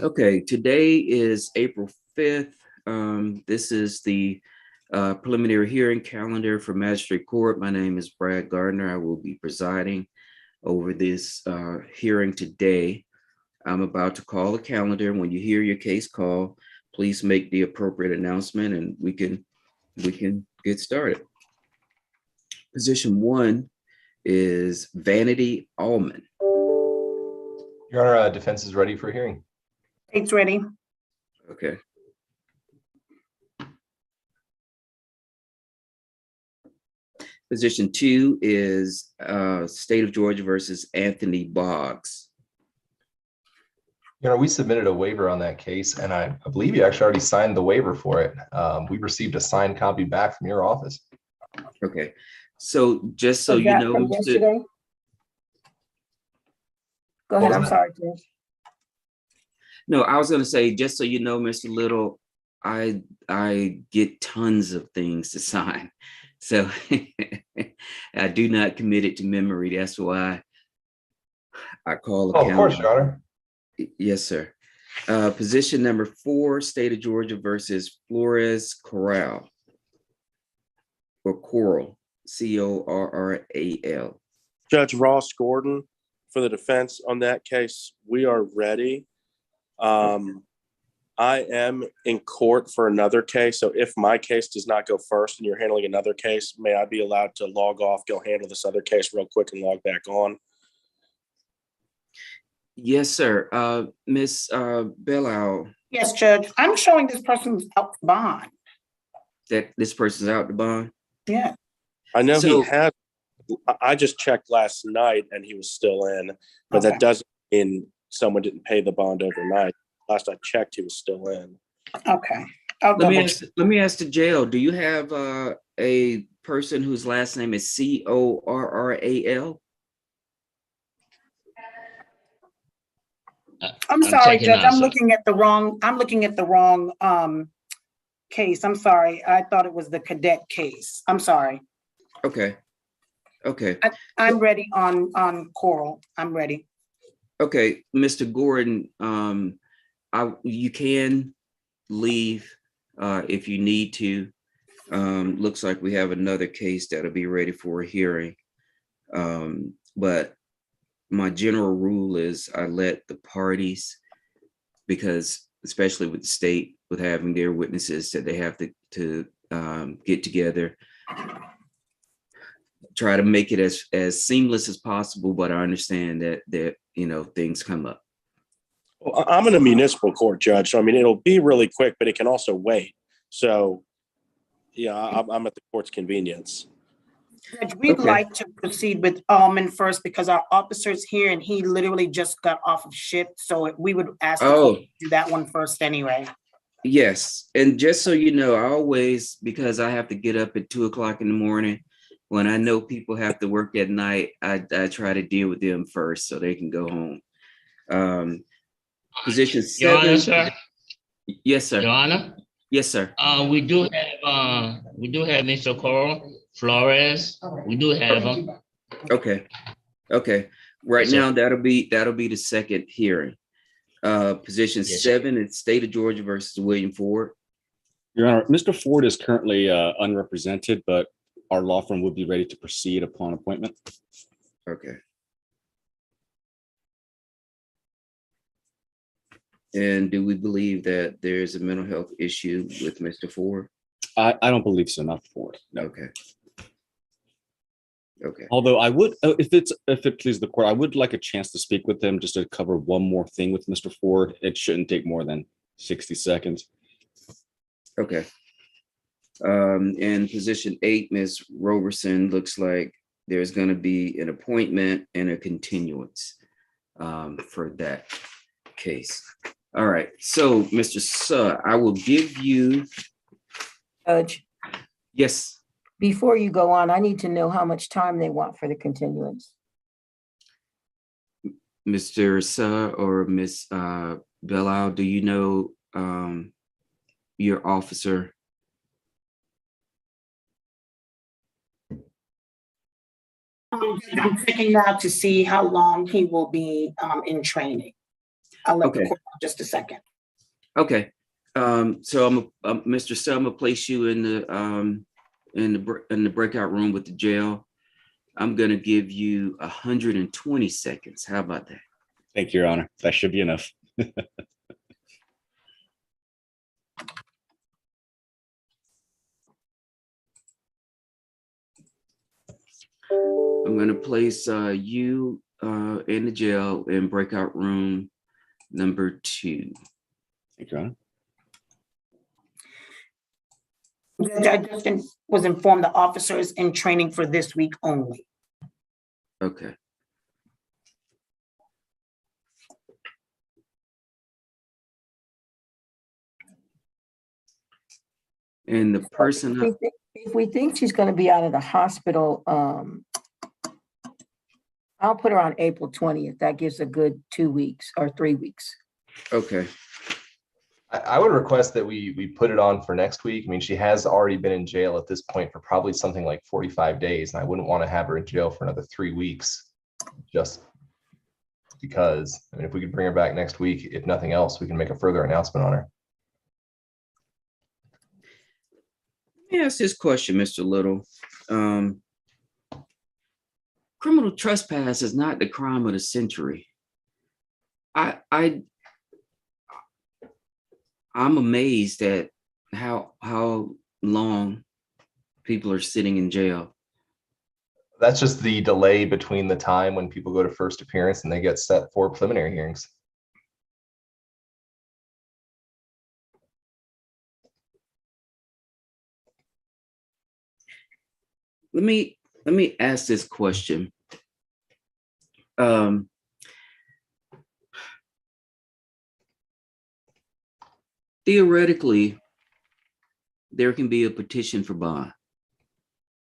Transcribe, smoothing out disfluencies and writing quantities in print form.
Okay, today is April 5th. This is the preliminary hearing calendar for Magistrate Court. My name is Brad Gardner. I will be presiding over this hearing today. I'm about to call the calendar. When you hear your case call, please make the appropriate announcement and we can get started. Position 1 is Vanity Allman. Your Honor, defense is ready for hearing. It's ready. Okay. Position 2 is State of Georgia versus Anthony Boggs. Your Honor, we submitted a waiver on that case, and I believe you actually already signed the waiver for it. We received a signed copy back from your office. Okay, so just so Was you that know, from yesterday? Go ahead. I'm sorry, Judge. No, I was going to say, just so you know, Mr. Little, I get tons of things to sign, so I do not commit it to memory. That's why I call the Of course, Your Honor. Yes, sir. Position number 4, State of Georgia versus Flores Corral, or Coral, Corral. Judge Ross Gordon for the defense on that case. We are ready. I am in court for another case, so if my case does not go first and you're handling another case, may I be allowed to log off, go handle this other case real quick and log back on? Yes, sir. Miss Bellow. Yes, Judge. I'm showing this person's out for bond. That this person's out the bond? Yeah. I know So- he had, I just checked last night and he was still in, but Okay. that doesn't mean someone didn't pay the bond overnight. Last I checked, he was still in. Okay. I'll Let double check. me ask the jail. Do you have a person whose last name is Corral? I'm sorry, checking Judge. out, I'm sir. looking at the wrong case. I'm sorry. I thought it was the cadet case. I'm sorry. Okay. Okay. I'm ready on Coral. I'm ready. Okay, Mr. Gordon, you can leave if you need to. Looks like we have another case that'll be ready for a hearing. But my general rule is I let the parties, because especially with the state, with having their witnesses that they have to get together, try to make it as seamless as possible, but I understand that things come up. Well, I'm in a municipal court, Judge, so I mean, it'll be really quick, but it can also wait. So, yeah, I'm at the court's convenience. Judge, we'd Okay. like to proceed with Alman first because our officer's here and he literally just got off of shift. So we would ask the court to do that one first anyway. Yes, and just so you know, I always, because I have to get up at 2:00 in the morning, when I know people have to work at night, I try to deal with them first so they can go home. Position Your Honor, 7. sir. Yes, sir. Your Honor. Yes, sir. We do have Mr. Coral Flores. We do have him. Okay. Okay. Right Yes, sir. now, that'll be the second hearing. Position Yes, sir. 7 is State of Georgia versus William Ford. Your Honor, Mr. Ford is currently unrepresented, but our law firm would be ready to proceed upon appointment. Okay. And do we believe that there's a mental health issue with Mr. Ford? I don't believe so, not Ford. No. Okay. Okay. Although I would, if it pleases the court, I would like a chance to speak with him just to cover one more thing with Mr. Ford. It shouldn't take more than 60 seconds. Okay. In position 8, Ms. Roberson, looks like there's going to be an appointment and a continuance for that case. All right. So, Mr. Suh, I will give you. Judge, Yes. before you go on, I need to know how much time they want for the continuance. Mr. Suh or Ms. Bellow, do you know your officer? I'm checking now to see how long he will be in training. I'll let the Okay. court know just a second. Okay. So Mr. Selma, place you in the breakout room with the jail. I'm gonna give you 120 seconds. How about that? Thank you, Your Honor. That should be enough. I'm gonna place you in the jail in breakout room number 2. Thank you, Your Honor. I just was informed the officer is in training for this week only. Okay. And the person, If we think she's gonna be out of the hospital, I'll put her on April 20th. That gives a good 2 weeks or 3 weeks. okay, I would request that we put it on for next week. I mean, she has already been in jail at this point for probably something like 45 days, and I wouldn't want to have her in jail for another 3 weeks. Just because, I mean, if we could bring her back next week, if nothing else, we can make a further announcement on her. let me ask this question, Mr. Little. Criminal trespass is not the crime of the century. I'm amazed at how long people are sitting in jail. That's just the delay between the time when people go to first appearance and they get set for preliminary hearings. Let me ask this question. Theoretically, there can be a petition for bond.